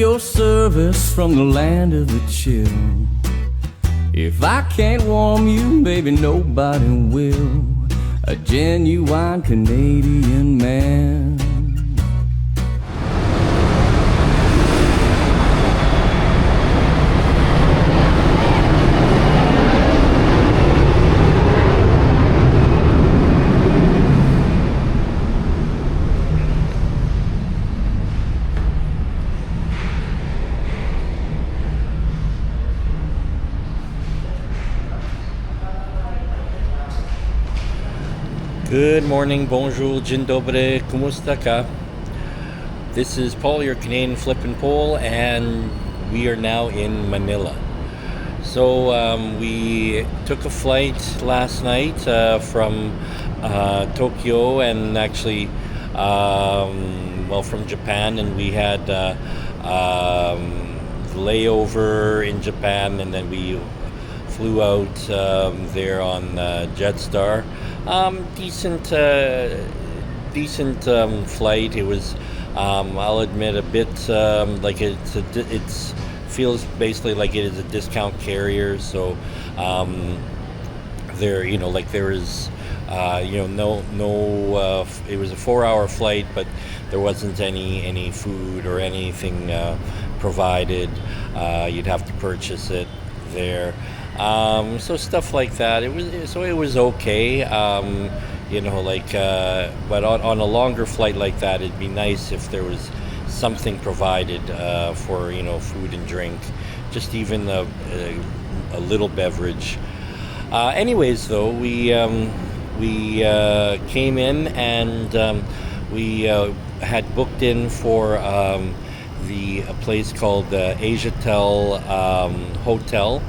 your service from the land of the chill. If I can't warm you, baby, nobody will. A genuine Canadian man. Good morning, bonjour, dzień dobry, kumusta ka? This is Paul, your Canadian Flippin' Pole, and we are now in Manila. So we took a flight last night from Tokyo, and actually, from Japan, and we had layover in Japan, and then we flew out there on Jetstar. Decent flight. It was, I'll admit, a bit like it's feels basically like it is a discount carrier. So there, there is, no. It was a 4-hour flight, but there wasn't any food or anything provided. You'd have to purchase it there. So stuff like that. It was okay. But on a longer flight like that, it'd be nice if there was something provided for food and drink, just even a little beverage. Anyways, though, we came in, and we had booked in for a place called AyeYoJon Hotel.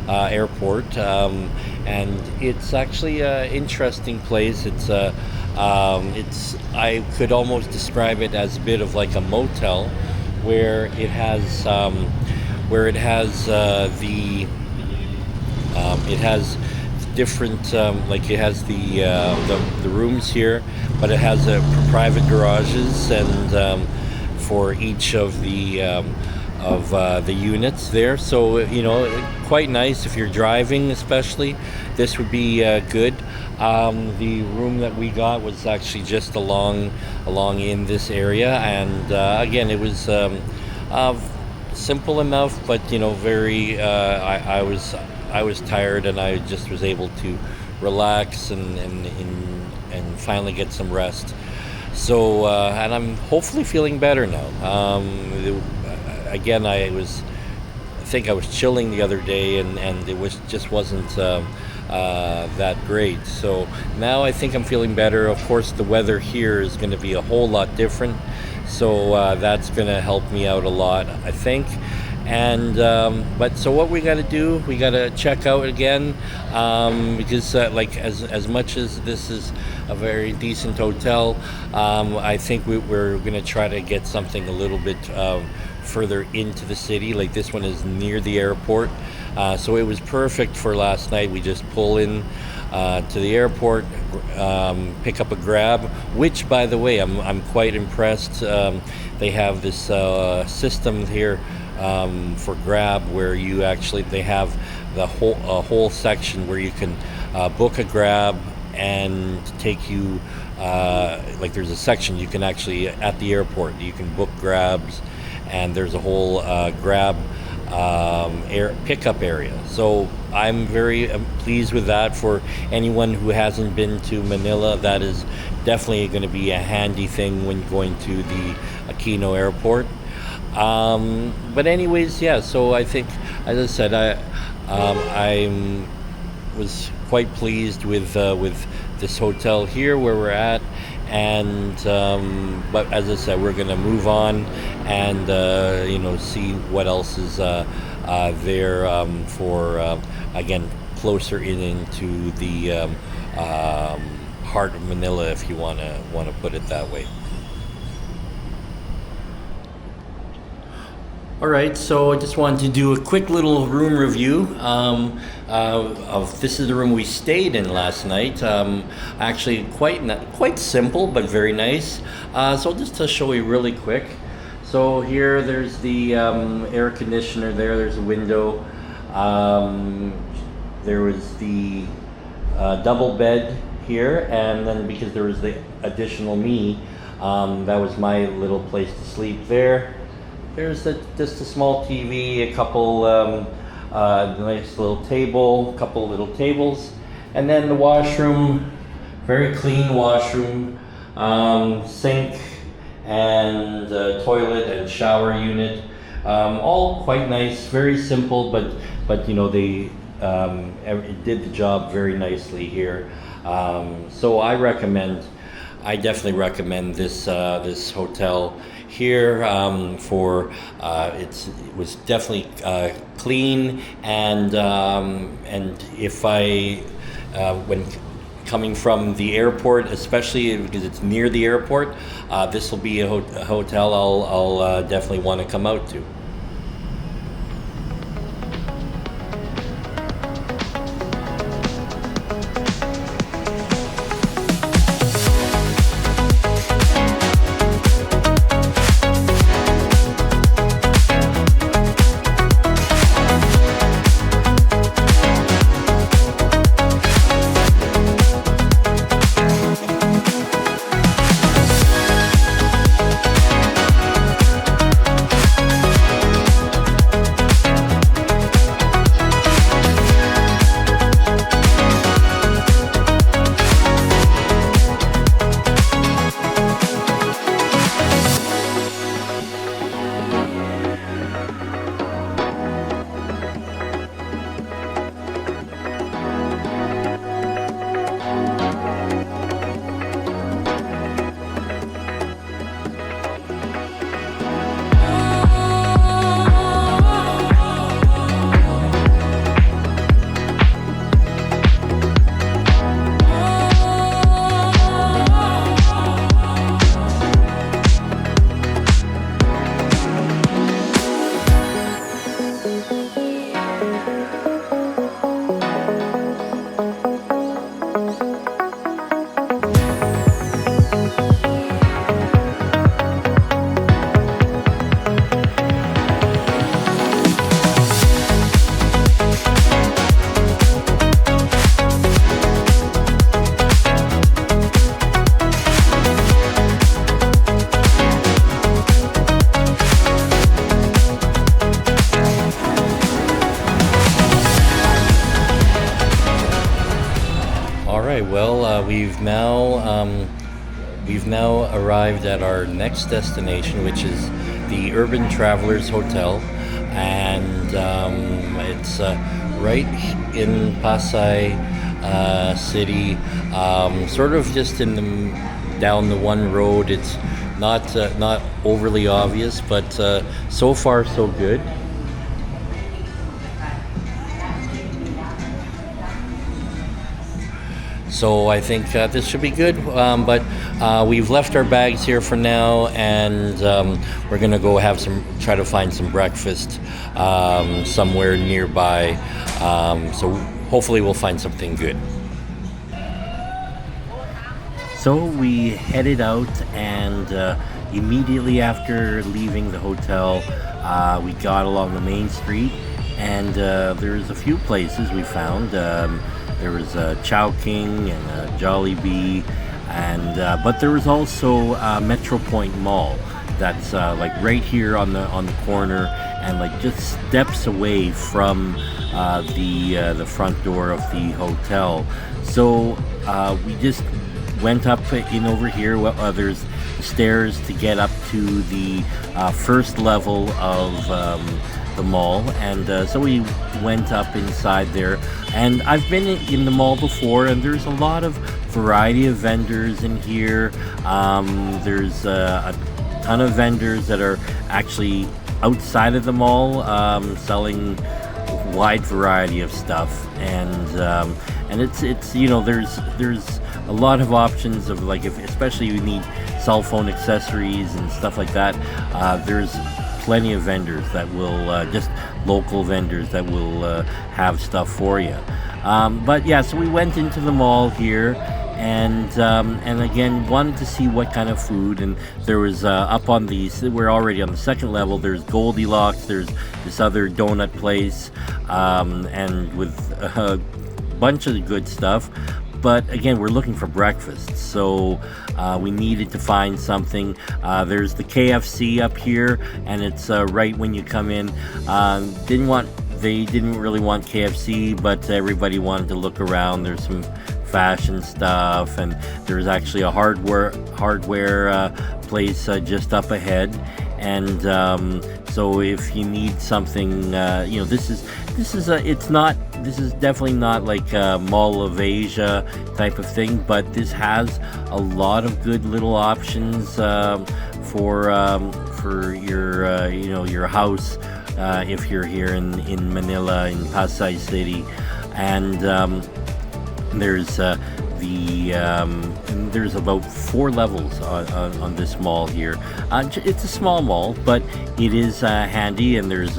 Airport, and it's actually an interesting place. It's I could almost describe it as a bit of like a motel, where it has it has different it has the rooms here, but it has private garages, and for each of the units there. So quite nice if you're driving, especially. This would be good. The room that we got was actually just along in this area, and again, it was simple enough, but very. I was tired, and I just was able to relax and finally get some rest. So and I'm hopefully feeling better now. Again, I think I was chilling the other day, and it wasn't that great. So now I think I'm feeling better. Of course, the weather here is going to be a whole lot different, so that's going to help me out a lot, I think. And but so what we got to do, we got to check out again, because as much as this is a very decent hotel, I think we're going to try to get something a little bit further into the city. Like this one is near the airport, so it was perfect for last night. We just pull in to the airport, pick up a Grab, which, by the way, I'm quite impressed. They have this system here for Grab, where they have the whole section where you can book a Grab and take you there's a section you can actually, at the airport, you can book Grabs, and there's a whole Grab pickup area. So I'm very pleased with that. For anyone who hasn't been to Manila, that is definitely going to be a handy thing when going to the Aquino airport. But anyways, yeah, so I think, as I said, I was quite pleased with this hotel here where we're at, and but as I said, we're gonna move on and see what else is there for again, closer into the heart of Manila, if you want to put it that way. All right, so I just wanted to do a quick little room review of this is the room we stayed in last night. Actually, quite simple, but very nice. So just to show you really quick. So here, there's the air conditioner there. There's a window. There was the double bed here, and then because there was the additional me, that was my little place to sleep there. There's just a small TV, a couple nice little table, couple little tables, and then the washroom, very clean washroom, sink and toilet and shower unit, all quite nice, very simple, but you know they did the job very nicely here. So I definitely recommend this this hotel here for it was definitely clean, and if I when coming from the airport, especially because it's near the airport, this will be a hotel I'll definitely want to come out to. We've now arrived at our next destination, which is the Urban Travelers Hotel, and it's right in Pasay City, sort of just down the one road. It's not overly obvious, but so far so good. So I think this should be good, but we've left our bags here for now, and we're gonna go try to find some breakfast somewhere nearby. So hopefully we'll find something good. So we headed out, and immediately after leaving the hotel, we got along the main street, and there's a few places we found. There was a Chow King and a Jollibee, and but there was also Metro Point Mall that's like right here on the corner, and like just steps away from the front door of the hotel. So we just went up in over here. There's stairs to get up to the first level of the mall, and so we went up inside there, and I've been in the mall before, and there's a lot of variety of vendors in here. There's a ton of vendors that are actually outside of the mall, selling wide variety of stuff, and it's you know there's a lot of options of, like, especially if you need cell phone accessories and stuff like that. There's plenty of vendors that will just local vendors that will have stuff for you. But yeah, so we went into the mall here, and again wanted to see what kind of food. And there was up on these, we're already on the second level, there's Goldilocks, there's this other donut place, and with a bunch of good stuff. But again, we're looking for breakfast, so we needed to find something. There's the KFC up here, and it's right when you come in. They didn't really want KFC, but everybody wanted to look around. There's some fashion stuff, and there's actually a hardware place just up ahead. And so if you need something, this is definitely not like a Mall of Asia type of thing, but this has a lot of good little options for your house if you're here in Manila, in Pasay City. And there's about 4 levels on this mall here. It's a small mall, but it is handy, and there's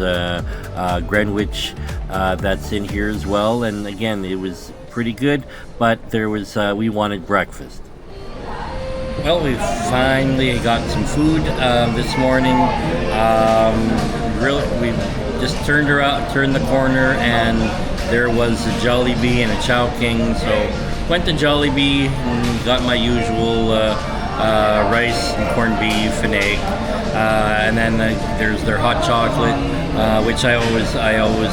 Greenwich that's in here as well. And again, it was pretty good, but we wanted breakfast. Well, we finally got some food this morning. We just turned the corner, and there was a Jollibee and a Chowking. So went to Jollibee and got my usual rice and corned beef and egg, and then there's their hot chocolate, which I always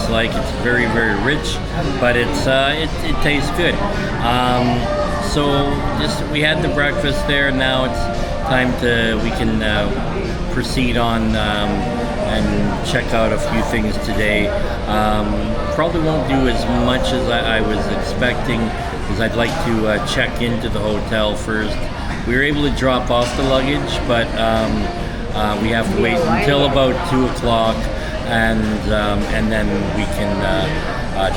like. It's very, very rich, but it tastes good. So we had the breakfast there. Now it's time we can proceed on and check out a few things today. Probably won't do as much as I was expecting, because I'd like to check into the hotel first. We were able to drop off the luggage, but we have to wait until about 2 o'clock, and then we can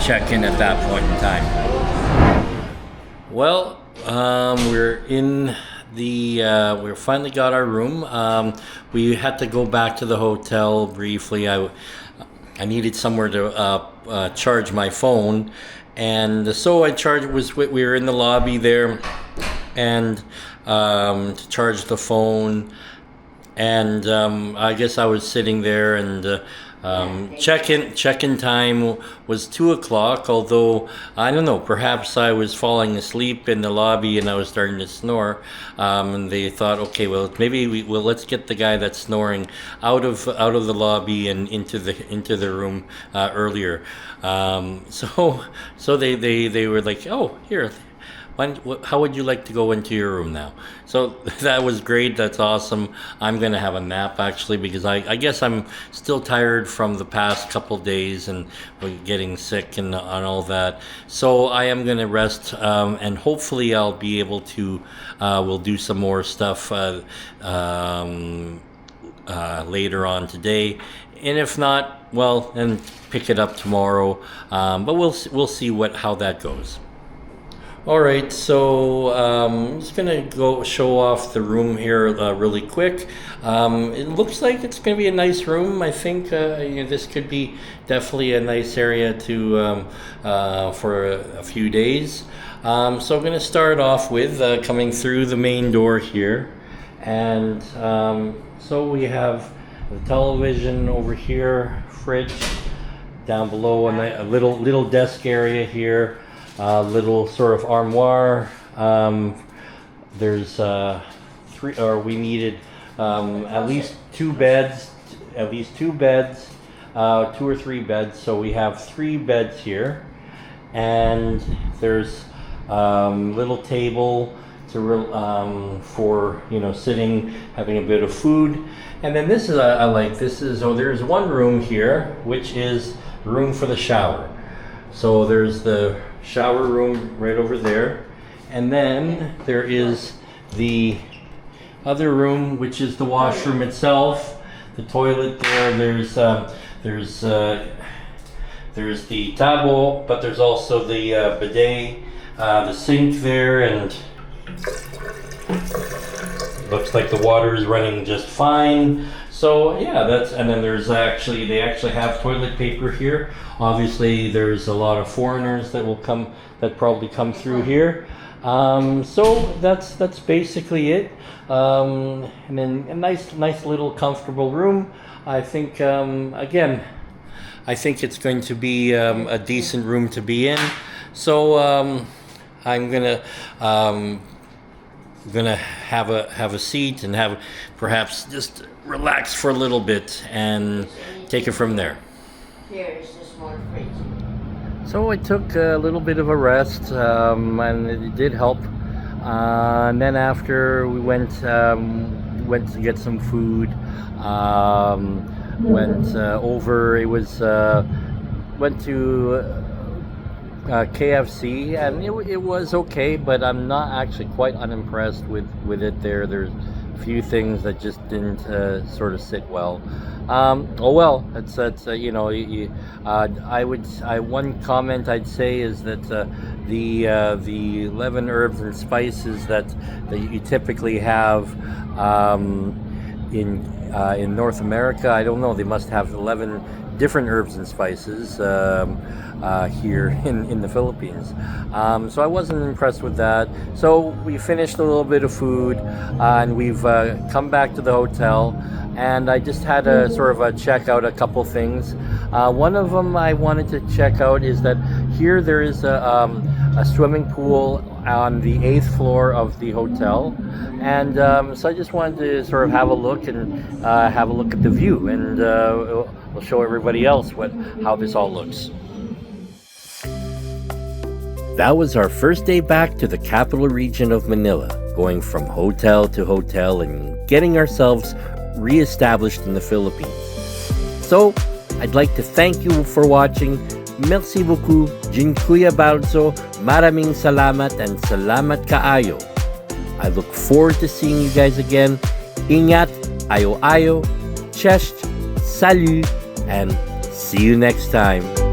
check in at that point in time. Well, we finally got our room. We had to go back to the hotel briefly. I needed somewhere to charge my phone, and so we were in the lobby there, and to charge the phone, and I guess I was sitting there, and check-in time was 2 o'clock, although I don't know, perhaps I was falling asleep in the lobby and I was starting to snore, and they thought, okay, well, maybe let's get the guy that's snoring out of the lobby and into the room earlier. So they were like, oh, here, how would you like to go into your room now? So that was great. That's awesome. I'm going to have a nap, actually, because I guess I'm still tired from the past couple days and getting sick and all that. So I am going to rest, and hopefully I'll be able to, we'll do some more stuff later on today. And if not, well, then pick it up tomorrow. But we'll see how that goes. All right, so I'm just gonna go show off the room here really quick. It looks like it's gonna be a nice room. I think this could be definitely a nice area for a few days. So I'm gonna start off with coming through the main door here, and so we have the television over here, fridge down below, and a little desk area here. Little sort of armoire. There's we needed at least 2 beds, 2 or 3 beds. So we have 3 beds here, and there's little table for sitting, having a bit of food. And then this is I like. There's one room here, which is the room for the shower. So there's the shower room right over there, and then there is the other room, which is the washroom itself, the toilet there. There's the tabo, but there's also the bidet, the sink there, and looks like the water is running just fine. So yeah, and then they actually have toilet paper here. Obviously there's a lot of foreigners that probably come through here. So that's basically it. And then a nice little comfortable room. I think again, I think it's going to be a decent room to be in. So I'm gonna have a seat and have perhaps just relax for a little bit and take it from there. Here is the small fridge. So I took a little bit of a rest, and it did help. And then after we went to get some food. Went over. It was went to KFC, and it was okay, but I'm not actually quite unimpressed with it. There's a few things that just didn't sort of sit well. Oh well, that's one comment I'd say is that the 11 herbs and spices that you typically have in North America, I don't know, they must have 11 different herbs and spices here in the Philippines. So I wasn't impressed with that. So we finished a little bit of food, and we've come back to the hotel, and I just had a sort of a check out a couple things. One of them I wanted to check out is that here there is a swimming pool on the 8th floor of the hotel, and so I just wanted to sort of have a look and have a look at the view, and we'll show everybody else how this all looks. That was our first day back to the capital region of Manila, going from hotel to hotel and getting ourselves re-established in the Philippines. So, I'd like to thank you for watching. Merci beaucoup, Dziękuję bardzo, maraming salamat, and salamat kaayo. I look forward to seeing you guys again. Ingat, ayo, cześć, salut, and see you next time.